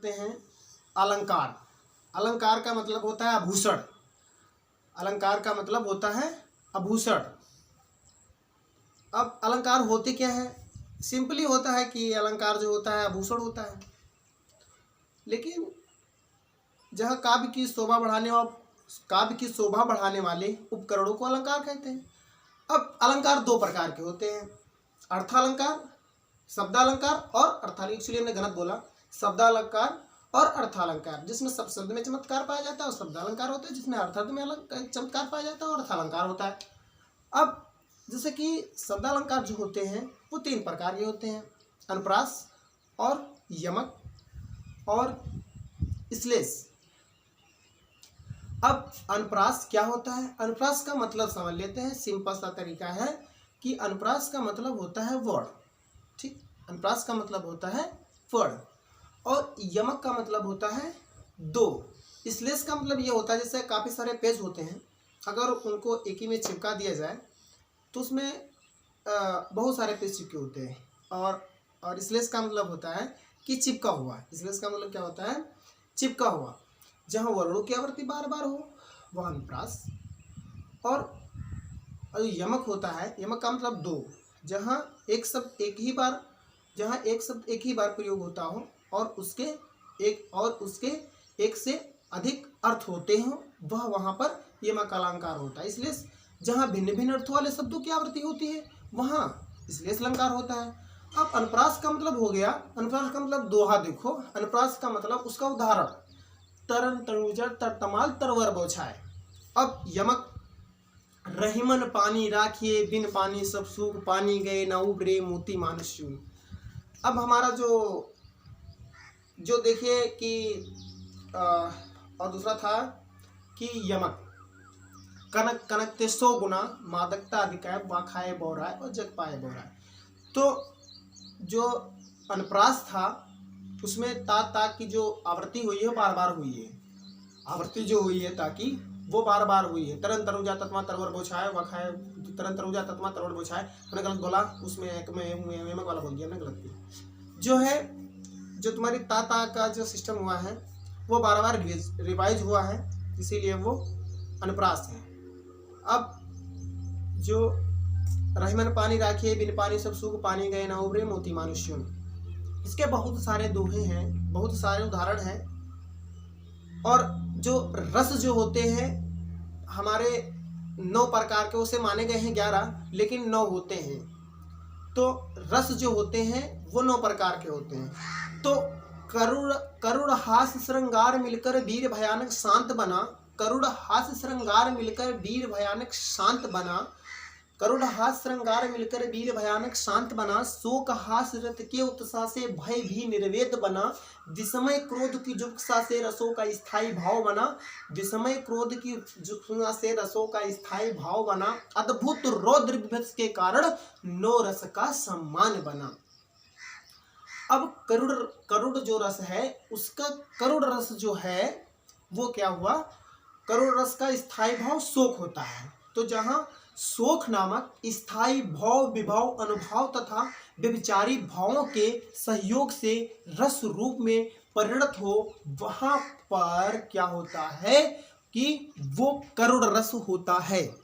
सकते हैं अलंकार। अलंकार का मतलब होता है आभूषण। अलंकार का मतलब होता है आभूषण। अब अलंकार होते क्या है? सिंपली होता है कि अलंकार जो होता है आभूषण होता है, लेकिन जहाँ काव्य की शोभा बढ़ाने वाले उपकरणों को अलंकार कहते हैं। अब अलंकार दो प्रकार के होते हैं, अर्थालंकार, शब्दालंकार और अर्थालंकार। इसलिए हमने गलत बोला, शब्दालंकार और अर्थालंकार। जिसमें सब शब्द में चमत्कार पाया जाता है और शब्दालंकार होता है, जिसमें अर्थ में चमत्कार पाया जाता है और अर्थालंकार होता है। अब जैसे कि शब्दालंकार जो होते हैं वो तीन प्रकार के होते हैं, अनुप्रास और यमक और श्लेष। अब अनुप्रास क्या होता है? अनुप्रास का मतलब समझ लेते हैं। सिंपल सा तरीका है कि अनुप्रास का मतलब होता है वर्ड, ठीक। अनुप्रास का मतलब होता है वर्ड और यमक का मतलब होता है दो। श्लेष का मतलब ये होता है जैसे काफ़ी सारे पेज होते हैं, अगर उनको एक ही में चिपका दिया जाए तो उसमें बहुत सारे पेज चिपके होते हैं। और श्लेष का मतलब होता है कि चिपका हुआ। श्लेष का मतलब क्या होता है? चिपका हुआ। जहाँ वर्णों की आवृत्ति बार बार हो वह अनुप्रास। और यमक होता है, यमक का मतलब दो, जहाँ एक शब्द एक ही बार प्रयोग होता हो और उसके एक से अधिक अर्थ होते हों, वह वहाँ पर यमक अलंकार होता है। इसलिए जहाँ भिन्न भिन्न अर्थों वाले शब्दों की आवृत्ति होती है वहाँ इसलिए अलंकार होता है। अब अनुप्रास का मतलब हो गया, अनुप्रास का मतलब दोहा। देखो, अनुप्रास का मतलब उसका उदाहरण तरन तनुजर तरतमाल तरवर बौछाए। अब यमक रहीमन पानी राखिए बिन पानी सब सूख पानी गए ना उबरे मोती मानस शून। अब हमारा जो देखिए कि और दूसरा था कि यमक कनक कनक ते 100 गुना मादकता अधिकाय वाखाए बौराए और जग पाए बौराए। तो जो अनुप्रास था उसमें ता की जो आवृत्ति हुई है बार बार हुई है। आवृत्ति जो हुई है ताकि वो बार बार हुई है। तरन तरुजा तत्मा तरवर बोछाए वखाए, तरन तरुजा तत्मा तरवर बोछाए। मैंने गलत बोला, उसमें एक में यमक वाला बोल दिया, मैंने गलत किया। जो है जो तुम्हारी ता का जो सिस्टम हुआ है वो बार बार रिवाइज हुआ है, इसीलिए वो अनुप्रास है। अब जो रहीमन पानी राखिए बिन पानी सब सूख पानी गए ना उबरे मोती मानुष्यों, इसके बहुत सारे दोहे हैं, बहुत सारे उदाहरण हैं। और जो रस जो होते हैं हमारे 9 प्रकार के, उसे माने गए हैं 11, लेकिन 9 होते हैं। तो रस जो होते हैं वो 9 प्रकार के होते हैं। तो करुण हास्य श्रृंगार मिलकर वीर भयानक शांत बना। करुण हास्य श्रृंगार मिलकर वीर भयानक शांत बना। करुण हास श्रृंगार मिलकर वीर भयानक शांत बना। शोक हास रत के उत्साह से भय भी निर्वेद बना। विस्मय क्रोध की जुगसा से रसों का स्थायी भाव बना। विस्मय क्रोध की जुगसा से रसों का स्थायी भाव बना। अद्भुत रौद्र विभत्स के कारण नो रस का सम्मान बना। अब करुण जो रस है उसका, करुण रस जो है वो क्या हुआ? करुण रस का स्थायी भाव शोक होता है। तो जहाँ शोक नामक स्थायी भाव विभाव अनुभव तथा व्यभिचारी भावों के सहयोग से रस रूप में परिणत हो, वहां पर क्या होता है कि वो करुण रस होता है।